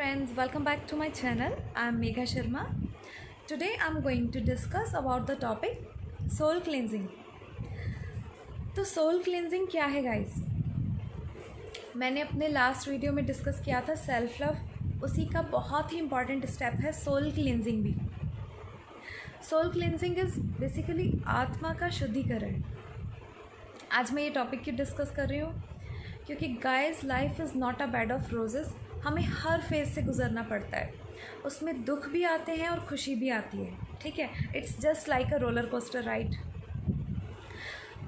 Friends, welcome back to my channel. I am Megha Sharma. Today I am going to discuss about the topic soul cleansing. तो soul cleansing क्या है guys? मैंने अपने last video में discuss किया था self love, उसी का बहुत ही इम्पॉर्टेंट स्टेप है सोल क्लींजिंग भी। सोल क्लींजिंग इज़ बेसिकली आत्मा का शुद्धिकरण। आज मैं ये टॉपिक क्यों डिस्कस कर रही हूँ? क्योंकि guys life is not a bed of roses. हमें हर फेज से गुजरना पड़ता है, उसमें दुख भी आते हैं और खुशी भी आती है, ठीक है। It's just like a roller coaster ride.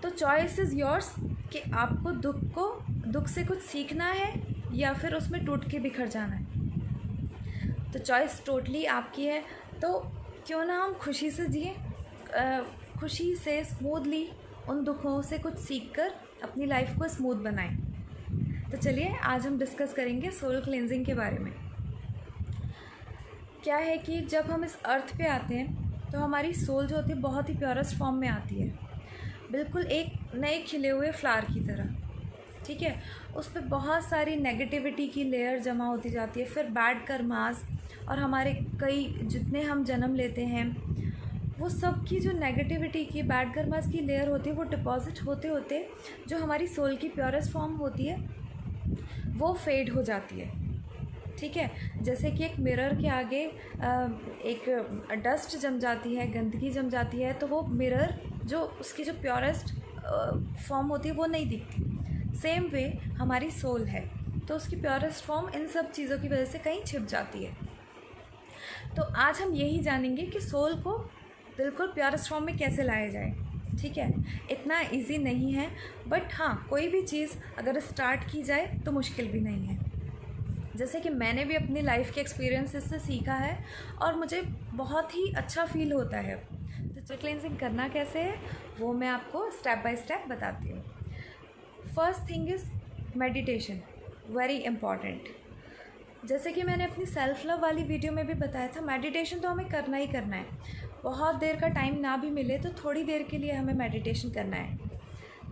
तो चॉइस इज़ योर्स कि आपको दुख से कुछ सीखना है या फिर उसमें टूट के बिखर जाना है। तो चॉइस टोटली आपकी है। तो क्यों ना हम खुशी से जिए, खुशी से स्मूथली उन दुखों से कुछ सीख कर अपनी लाइफ को स्मूथ बनाएं। तो चलिए आज हम डिस्कस करेंगे सोल क्लेंजिंग के बारे में। क्या है कि जब हम इस अर्थ पे आते हैं तो हमारी सोल जो होती है बहुत ही प्योरेस्ट फॉर्म में आती है, बिल्कुल एक नए खिले हुए फ्लावर की तरह, ठीक है। उस पर बहुत सारी नेगेटिविटी की लेयर जमा होती जाती है, फिर बैड कर्मास और हमारे कई जितने हम जन्म लेते हैं वो सब की जो नेगेटिविटी की बैड कर्मास की लेयर होती है वो डिपॉजिट होते होते जो हमारी सोल की प्योरेस्ट फॉर्म होती है वो फेड हो जाती है, ठीक है। जैसे कि एक मिरर के आगे एक डस्ट जम जाती है, गंदगी जम जाती है, तो वो मिरर जो उसकी जो प्योरेस्ट फॉर्म होती है वो नहीं दिखती। सेम वे हमारी सोल है, तो उसकी प्योरेस्ट फॉर्म इन सब चीज़ों की वजह से कहीं छिप जाती है। तो आज हम यही जानेंगे कि सोल को बिल्कुल प्योरेस्ट फॉर्म में कैसे लाया जाए, ठीक है। इतना इजी नहीं है, बट हाँ कोई भी चीज़ अगर स्टार्ट की जाए तो मुश्किल भी नहीं है। जैसे कि मैंने भी अपनी लाइफ के एक्सपीरियंसेस से सीखा है और मुझे बहुत ही अच्छा फील होता है। तो सोल क्लेंजिंग करना कैसे है वो मैं आपको स्टेप बाय स्टेप बताती हूँ। First thing is meditation, very important. जैसे कि मैंने अपनी सेल्फ लव वाली वीडियो में भी बताया था, मेडिटेशन तो हमें करना ही करना है। बहुत देर का टाइम ना भी मिले तो थोड़ी देर के लिए हमें मेडिटेशन करना है,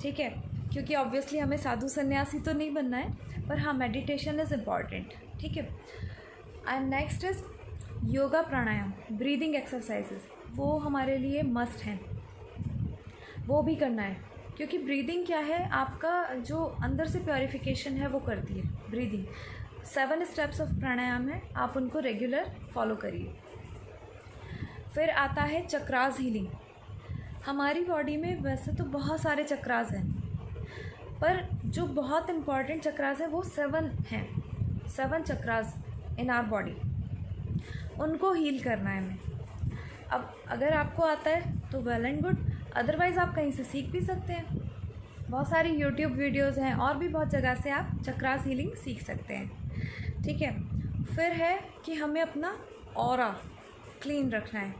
ठीक है। क्योंकि ऑब्वियसली हमें साधु सन्यासी तो नहीं बनना है, पर हाँ मेडिटेशन इज़ इम्पॉर्टेंट, ठीक है। And next is yoga pranayama, breathing exercises, वो हमारे लिए मस्ट हैं, वो भी करना है। क्योंकि ब्रीदिंग क्या है, आपका जो अंदर से प्योरीफिकेशन है वो करती है ब्रीदिंग। 7 स्टेप्स ऑफ प्राणायाम है, आप उनको रेगुलर फॉलो करिए। फिर आता है चक्रास हीलिंग। हमारी बॉडी में वैसे तो बहुत सारे चक्रास हैं, पर जो बहुत इम्पॉर्टेंट चक्रास हैं वो 7 हैं, 7 चक्रास इन आवर बॉडी, उनको हील करना है हमें। अब अगर आपको आता है तो वेल एंड गुड, अदरवाइज़ आप कहीं से सीख भी सकते हैं। बहुत सारी यूट्यूब वीडियोस हैं और भी बहुत जगह से आप चक्रास हीलिंग सीख सकते हैं, ठीक है। फिर है कि हमें अपना ऑरा क्लीन रखना है,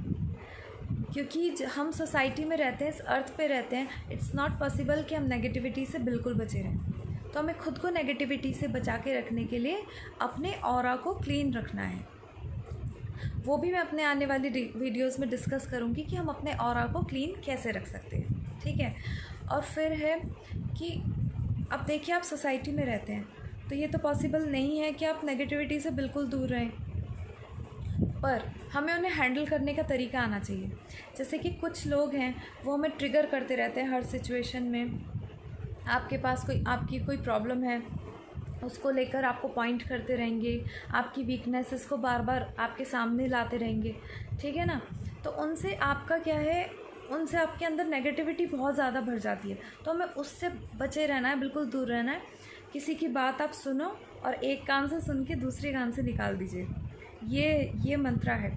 क्योंकि हम सोसाइटी में रहते हैं, इस अर्थ पे रहते हैं। इट्स नॉट पॉसिबल कि हम नेगेटिविटी से बिल्कुल बचे रहें। तो हमें खुद को नेगेटिविटी से बचा के रखने के लिए अपने ऑरा को क्लीन रखना है। वो भी मैं अपने आने वाली वीडियोस में डिस्कस करूँगी कि हम अपने ऑरा को क्लीन कैसे रख सकते हैं, ठीक है। और फिर है कि अब देखिए आप सोसाइटी में रहते हैं तो ये तो पॉसिबल नहीं है कि आप नेगेटिविटी से बिल्कुल दूर रहें, पर हमें उन्हें हैंडल करने का तरीका आना चाहिए। जैसे कि कुछ लोग हैं वो हमें ट्रिगर करते रहते हैं हर सिचुएशन में। आपके पास आपकी कोई प्रॉब्लम है, उसको लेकर आपको पॉइंट करते रहेंगे, आपकी वीकनेसेस को बार बार आपके सामने लाते रहेंगे, ठीक है ना। तो उनसे आपका क्या है, उनसे आपके अंदर नेगेटिविटी बहुत ज़्यादा भर जाती है। तो हमें उससे बचे रहना है, बिल्कुल दूर रहना है। किसी की बात आप सुनो और एक कान से सुन के दूसरे कान से निकाल दीजिए, ये मंत्रा है।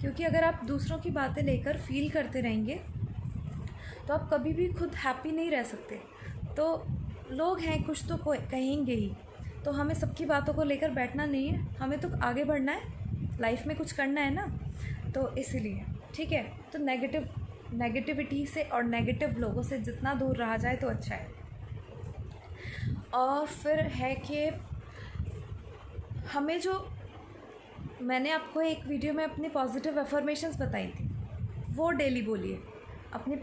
क्योंकि अगर आप दूसरों की बातें लेकर फील करते रहेंगे तो आप कभी भी खुद हैप्पी नहीं रह सकते। तो लोग हैं कुछ तो कहेंगे ही, तो हमें सबकी बातों को लेकर बैठना नहीं है, हमें तो आगे बढ़ना है, लाइफ में कुछ करना है ना। तो इसीलिए ठीक है, तो नेगेटिविटी से और नेगेटिव लोगों से जितना दूर रहा जाए तो अच्छा है। और फिर है कि हमें जो मैंने आपको एक वीडियो में अपनी पॉजिटिव अफर्मेशंस बताई थी वो डेली बोलिए। अपनी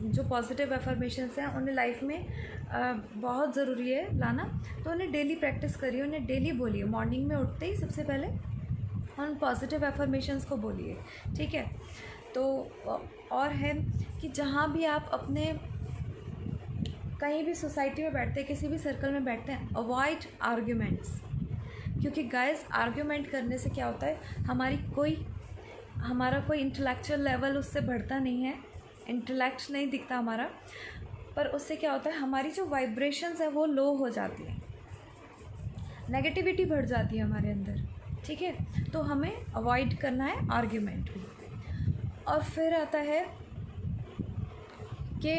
जो पॉजिटिव अफर्मेशंस हैं उन्हें लाइफ में बहुत ज़रूरी है लाना, तो उन्हें डेली प्रैक्टिस करिए, उन्हें डेली बोलिए। मॉर्निंग में उठते ही सबसे पहले उन पॉजिटिव एफर्मेशंस को बोलिए, ठीक है। तो और है कि जहाँ भी आप अपने कहीं भी सोसाइटी में बैठते हैं, किसी भी सर्कल में बैठते हैं, अवॉइड आर्ग्यूमेंट्स। क्योंकि गाइस आर्ग्यूमेंट करने से क्या होता है, हमारा कोई इंटेलेक्चुअल लेवल उससे बढ़ता नहीं है, इंटेलेक्ट नहीं दिखता हमारा, पर उससे क्या होता है हमारी जो वाइब्रेशंस है वो लो हो जाती है, नेगेटिविटी बढ़ जाती है हमारे अंदर, ठीक है। तो हमें अवॉइड करना है आर्ग्यूमेंट भी। और फिर आता है कि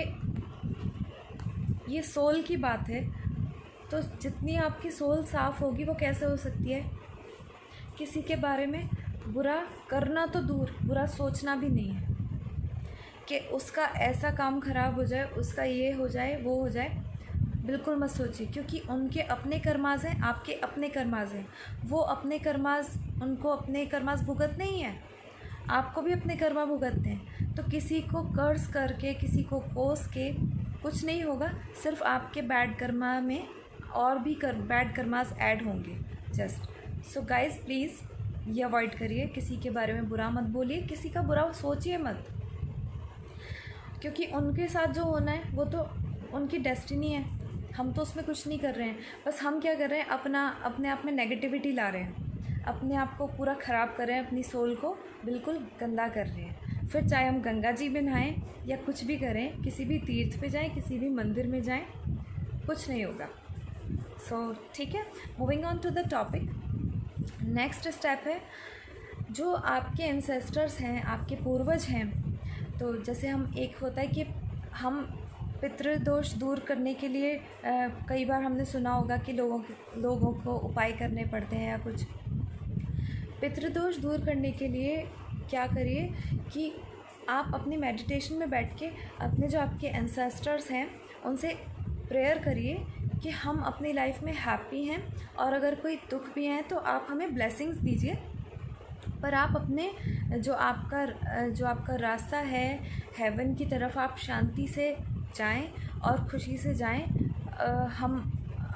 ये सोल की बात है, तो जितनी आपकी सोल साफ़ होगी वो कैसे हो सकती है, किसी के बारे में बुरा करना तो दूर, बुरा सोचना भी नहीं है कि उसका ऐसा काम ख़राब हो जाए, उसका ये हो जाए, वो हो जाए, बिल्कुल मत सोचिए। क्योंकि उनके अपने कर्माज हैं, आपके अपने कर्माज हैं, वो अपने कर्माज, उनको अपने कर्माज भुगतने ही हैं, आपको भी अपने कर्मा भुगतते हैं। तो किसी को कर्ज करके, किसी को कोस के कुछ नहीं होगा, सिर्फ आपके बैड कर्मा में और भी बैड कर्मास ऐड होंगे जस्ट। सो गाइज प्लीज़ ये अवॉइड करिए, किसी के बारे में बुरा मत बोलिए, किसी का बुरा सोचिए मत, क्योंकि उनके साथ जो होना है वो तो उनकी डेस्टिनी है, हम तो उसमें कुछ नहीं कर रहे हैं। बस हम क्या कर रहे हैं, अपने आप में नेगेटिविटी ला रहे हैं, अपने आप को पूरा ख़राब कर रहे हैं, अपनी सोल को बिल्कुल गंदा कर रहे हैं। फिर चाहे हम गंगा जी में नहाएं या कुछ भी करें, किसी भी तीर्थ पे जाएं, किसी भी मंदिर में जाएं, कुछ नहीं होगा। सो ठीक है, moving on to the topic. Next step है जो आपके एंसेस्टर्स हैं, आपके पूर्वज हैं। तो जैसे हम, एक होता है कि हम पितृदोष दूर करने के लिए कई बार हमने सुना होगा कि लोगों को उपाय करने पड़ते हैं या कुछ। पितृदोष दूर करने के लिए क्या करिए कि आप अपनी मेडिटेशन में बैठ के अपने जो आपके एंसेस्टर्स हैं उनसे प्रेयर करिए कि हम अपनी लाइफ में हैप्पी हैं, और अगर कोई दुख भी है तो आप हमें ब्लेसिंग्स दीजिए, पर आप अपने जो आपका रास्ता है हेवन की तरफ, आप शांति से जाएं और खुशी से जाएं।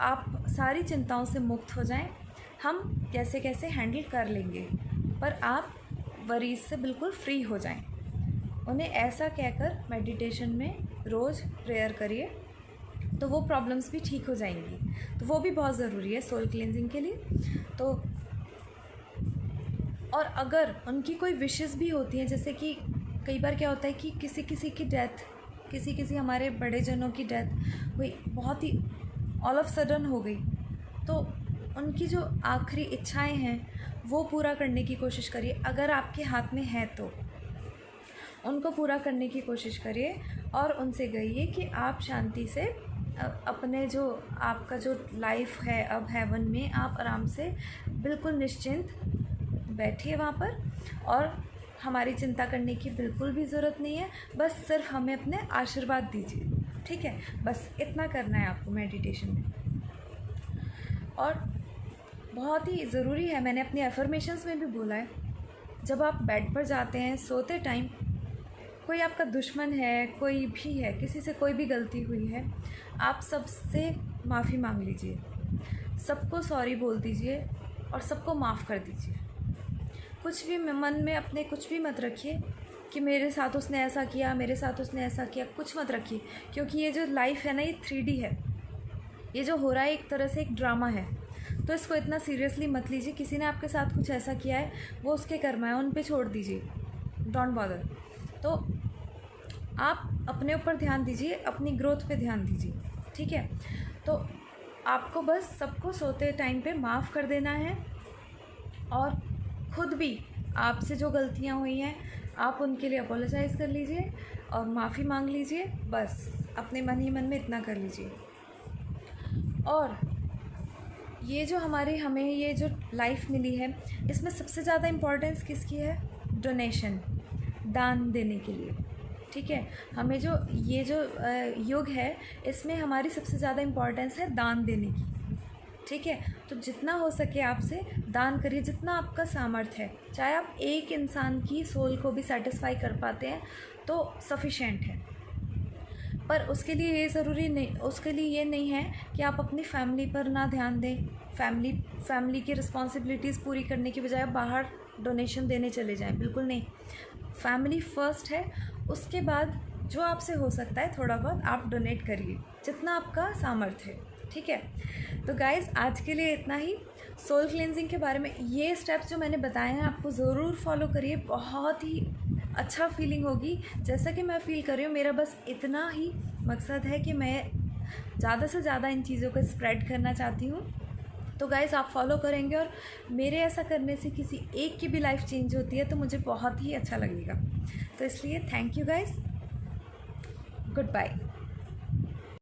आप सारी चिंताओं से मुक्त हो जाएं, हम कैसे कैसे हैंडल कर लेंगे, पर आप वरीज से बिल्कुल फ्री हो जाएं। उन्हें ऐसा कहकर मेडिटेशन में रोज़ प्रेयर करिए, तो वो प्रॉब्लम्स भी ठीक हो जाएंगी। तो वो भी बहुत ज़रूरी है सोल क्लींजिंग के लिए। तो और अगर उनकी कोई विशेस भी होती हैं, जैसे कि कई बार क्या होता है कि किसी की डेथ, किसी हमारे बड़े जनों की डेथ कोई बहुत ही ऑल ऑफ सडन हो गई, तो उनकी जो आखिरी इच्छाएं हैं वो पूरा करने की कोशिश करिए। अगर आपके हाथ में है तो उनको पूरा करने की कोशिश करिए, और उनसे कहिए कि आप शांति से अपने जो आपका जो लाइफ है अब हेवन में, आप आराम से बिल्कुल निश्चिंत बैठिए वहाँ पर, और हमारी चिंता करने की बिल्कुल भी ज़रूरत नहीं है। बस सिर्फ हमें अपने आशीर्वाद दीजिए, ठीक है। बस इतना करना है आपको मेडिटेशन में। और बहुत ही ज़रूरी है, मैंने अपनी एफर्मेशंस में भी बोला है, जब आप बेड पर जाते हैं सोते टाइम, कोई आपका दुश्मन है, कोई भी है, किसी से कोई भी गलती हुई है, आप सबसे माफ़ी मांग लीजिए, सबको सॉरी बोल दीजिए और सबको माफ़ कर दीजिए। कुछ भी मन में अपने कुछ भी मत रखिए कि मेरे साथ उसने ऐसा किया, मेरे साथ उसने ऐसा किया, कुछ मत रखिए। क्योंकि ये जो लाइफ है ना, ये 3D है, ये जो हो रहा है एक तरह से एक ड्रामा है, तो इसको इतना सीरियसली मत लीजिए। किसी ने आपके साथ कुछ ऐसा किया है, वो उसके कर्म है, उन पे छोड़ दीजिए, डोंट बॉदर। तो आप अपने ऊपर ध्यान दीजिए, अपनी ग्रोथ पे ध्यान दीजिए, ठीक है। तो आपको बस सबको सोते टाइम पे माफ़ कर देना है, और खुद भी आपसे जो गलतियाँ हुई हैं आप उनके लिए अपोलोजाइज़ कर लीजिए और माफ़ी मांग लीजिए। बस अपने मन ही मन में इतना कर लीजिए। और ये जो हमें ये जो लाइफ मिली है, इसमें सबसे ज़्यादा इम्पोर्टेंस किसकी है? डोनेशन, दान देने के लिए, ठीक है। हमें जो ये जो युग है, इसमें हमारी सबसे ज़्यादा इम्पोर्टेंस है दान देने की, ठीक है। तो जितना हो सके आपसे दान करिए, जितना आपका सामर्थ्य है। चाहे आप एक इंसान की सोल को भी सेटिस्फाई कर पाते हैं तो सफिशेंट है, पर उसके लिए ये ज़रूरी नहीं, उसके लिए ये नहीं है कि आप अपनी फैमिली पर ना ध्यान दें, फैमिली की रिस्पॉन्सिबिलिटीज़ पूरी करने की बजाय बाहर डोनेशन देने चले जाएं, बिल्कुल नहीं। फैमिली फ़र्स्ट है, उसके बाद जो आपसे हो सकता है थोड़ा बहुत आप डोनेट करिए, जितना आपका सामर्थ्य है, ठीक है। तो गाइज़ आज के लिए इतना ही। सोल क्लेंजिंग के बारे में ये स्टेप्स जो मैंने बताए हैं आपको ज़रूर फॉलो करिए, बहुत ही अच्छा फीलिंग होगी जैसा कि मैं फ़ील कर रही हूँ। मेरा बस इतना ही मकसद है कि मैं ज़्यादा से ज़्यादा इन चीज़ों को स्प्रेड करना चाहती हूँ। तो गाइज़ आप फॉलो करेंगे और मेरे ऐसा करने से किसी एक की भी लाइफ चेंज होती है तो मुझे बहुत ही अच्छा लगेगा। तो इसलिए thank you guys, good bye.